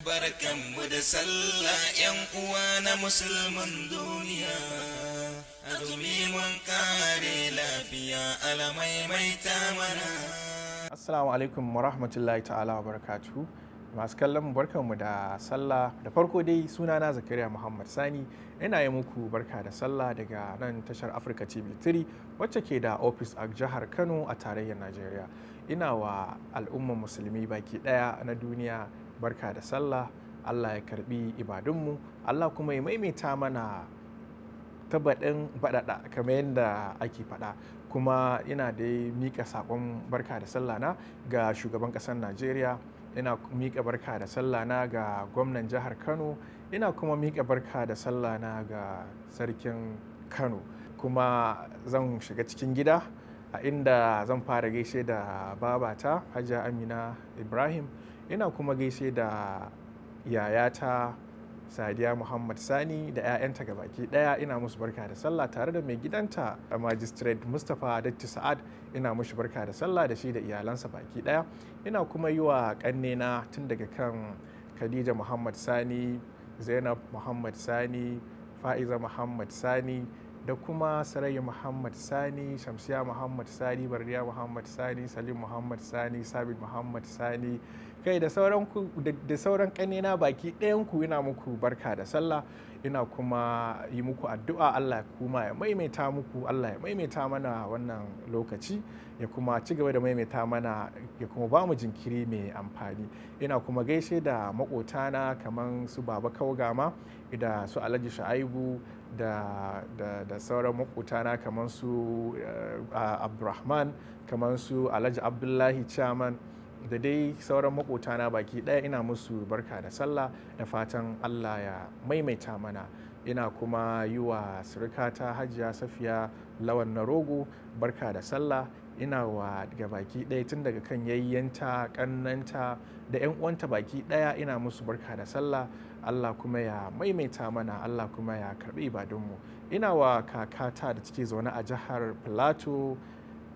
Barkanmu da sallah ‘yan uwa na musulman duniya, azumi mun kare lafiya alamaimaita mana. Assalamu alaikum wa rahmatullahi ta'ala wa barakatuhu. Masu kallon barkanmu da sallah. Da farko dai sunana Zakariya Muhammad Sani, ina yi muku barka da sallah daga nan tashar Africa TV3 wacce ke da ofis a jihar Kano a tarayyar Najeriya. Ina wa al'ummar musulmi baki ɗaya na duniya barka da sallah. Allah ya karbi ibadunmu, Allah kuma ya maimaita mana tabaɗin baɗaɗa kamar yadda ake faɗa. Kuma ina da mika saƙon barka da sallah na ga shugaban ƙasar Najeriya, ina mika barka da sallah na ga gwamnan jihar Kano, ina kuma mika barka da sallah na ga sarkin Kano. Kuma zan shiga cikin gida a inda zan fara gaishe da babata Hajiya Amina Ibrahim, ina kuma gaishe da yayata Sadiya Muhammad Sani da 'ya'yanta gabaki daya, ina musu barka da sallah tare da mai gidanta a magistrate Mustapha Datti Sa'ad, ina mushi barka da sallah da shi da iyalansa baki daya. Ina kuma yi wa kannena tun daga kan Khadija Muhammad Sani, Zainab Muhammad Sani, Fa'iza Muhammad Sani da kuma Sarayya Muhammad Sani, Shamsiya Muhammad Sani, Bardiya Muhammad Sani, Salim Muhammad Sani, Sabit Muhammad Sani, kai da sauran kanina baki ɗayanku ina muku barka da sallah. Ina kuma yi muku addu'a Allah kuma ya maimaita muku, Allah ya maimaita mana wannan lokaci, ya kuma ci gaba da maimaita mana, ya kuma ba mu jinkiri mai amfani. Ina kuma gaishe da makotana kamar su Baba Kaugama da su Alhaji Shu'aibu da sauran makotana kamar su Abdulrahman, kamar su Alhaji Abdullahi Chairman da dai sauran makotana baki ɗaya, ina musu barka da sallah da fatan Allah ya maimaita mana. Ina kuma yi wa surukata Hajiya Safiya Lawan na Rogo barka da sallah. Ina wa daga baki ɗaya tun daga kan yayyanta, ƙannanta da 'yan uwanta baki ɗaya, ina musu barka da sallah. Allah kuma ya maimaita mana, Allah kuma ya karɓi ibadunmu. Ina wa kakata da take zaune a jihar Plateau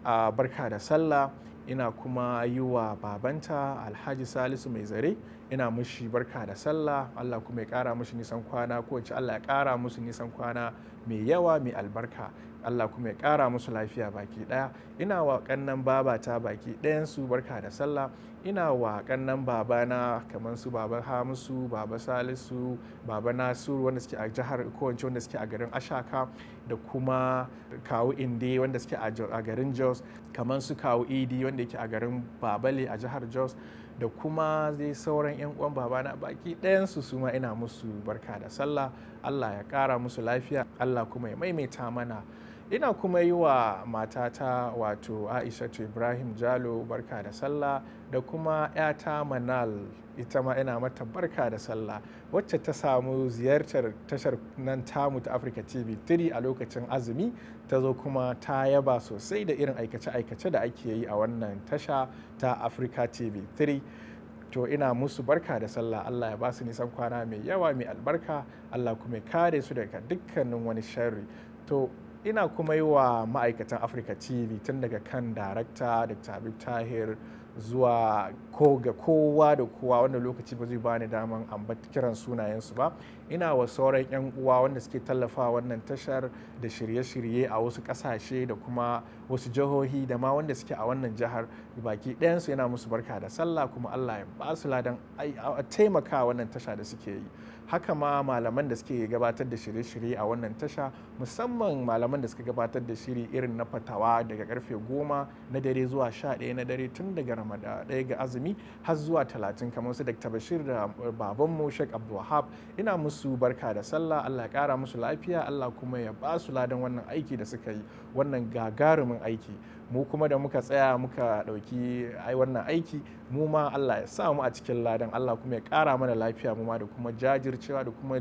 a barka da sallah. Ina kuma yi wa babanta Alhaji Salisu Mai Zare, ina mushi barka da sallah. Allah kuma ya ƙara mushi nisan kwana, ko wace Allah ya ƙara musu nisan kwana mai yawa mai albarka. Allah kuma ya ƙara musu lafiya baki ɗaya. Ina wa ƙannan babata baki ɗayansu barka da sallah. Ina wa ƙannan babana kamar su Baba Hamisu, Baba Salisu, Baba Nasiru wanda suke a jihar, kowace wanda suke a garin Ashaka, da kuma Kawu Inde wanda suke a garin Jos, kamar su Kawu Idi wanda yake a garin Babale a jihar Jos, da kuma zai sauran 'yan uwan babana baki ɗayansu su ma ina musu barka da sallah. Allah ya ƙara musu lafiya, Allah kuma ya maimaita mana. Ina kuma yi wa matata wato Aishatu Ibrahim Jalo barka da sallah, da kuma 'yata Manal, ita ma ina mata barka da sallah, wacce ta samu ziyartar tashar nan tamu ta Africa TV3 a lokacin azumi, ta zo kuma ta yaba sosai da irin aikace-aikace da ake yi a wannan tasha ta Africa TV3. To ina musu barka da sallah, Allah ya ba su nisan kwana mai yawa mai albarka, Allah kuma ya kare su daga dukkanin wani sharri. To ina kuma yi wa ma'aikatan Africa TV tun daga kan darakta Dr. Habib Tahir zuwa ga kowa da kowa, wanda lokaci ba zai bani daman kiran sunayensu ba. Ina wa sauran 'yan uwa wanda suke tallafa wannan tashar da shirye-shirye a wasu ƙasashe da kuma wasu jihohi da ma wanda suke a wannan jihar baki ɗayansu, yana musu barka da sallah, kuma Allah ya ba su ladan taimaka wannan tasha da suke yi. Haka ma malaman da suke gabatar da shirye-shirye a wannan tasha, musamman malaman da suka gabatar da shiri irin na fatawa daga karfe 10 na dare zuwa 11 na dare tun daga Ramadan ɗaya ga azumi har zuwa 30, kamar su Dr. Bashir da babanmu Sheikh Abdulwahab, ina musu barka da sallah. Allah ya ƙara musu lafiya, Allah kuma ya ba su ladan wannan aiki da suka yi, wannan gagarumin aiki. Mu kuma da muka tsaya muka ɗauki wannan aiki, mu ma Allah ya sa mu a cikin ladan, Allah kuma ya ƙara mana lafiya mu ma, da kuma jajircewa da kuma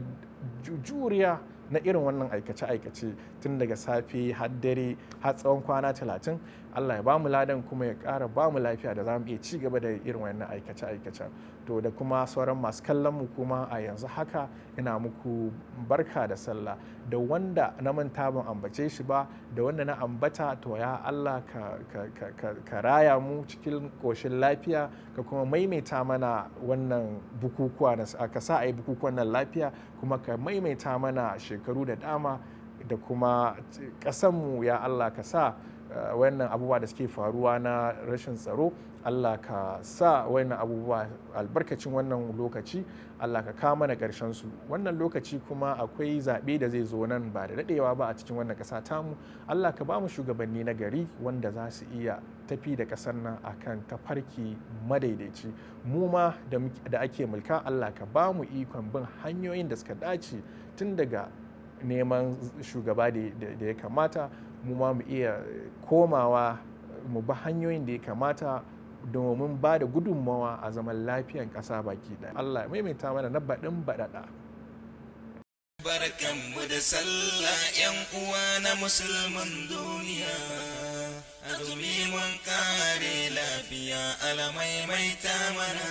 juriya na irin wannan aikace-aikace tun daga safe har dare har tsawon kwana 30. Allah ya bamu ladan kuma ya ƙara bamu lafiya da za mu iya ci gaba da irin wannan aikace-aikace. To da kuma sauran masu kallon mu kuma a yanzu haka ina muku barka da sallah, da wanda na manta ban ambace shi ba da wanda na ambata, to ya Allah ka raya mu cikin ƙoshin lafiya ka kuma maimaita mana wannan bukukuwa ka sa a yi bukukuwan nan lafiya, kuma ka maimaita mana shekaru da dama, da kuma ƙasanmu ya Allah ka sa wannan abubuwa da suke faruwa na rashin tsaro, Allah ka sa wannan abubuwa albarkacin wannan lokaci Allah ka kawo mana ƙarshen su. Wannan lokaci kuma akwai zaɓe da zai zo nan ba da daɗewa ba a cikin wannan ƙasa tamu. Allah ka ba mu shugabanni na gari wanda za su iya tafi da ƙasar nan akan tafarki madaidaici. Mu ma da ake mulka Allah ka ba mu ikon bin hanyoyin da suka dace, tun daga neman shugaba da ya kamata, mu ma mu iya komawa mu bi hanyoyin da ya kamata domin ba da gudunmawa a zaman lafiyan ƙasa baki ɗaya. Allah ya maimaita mana na baɗin baɗaɗa. Barkanmu da sallah 'yan uwa na musulman duniya, azumi mun kare lafiya alamaimaita mana.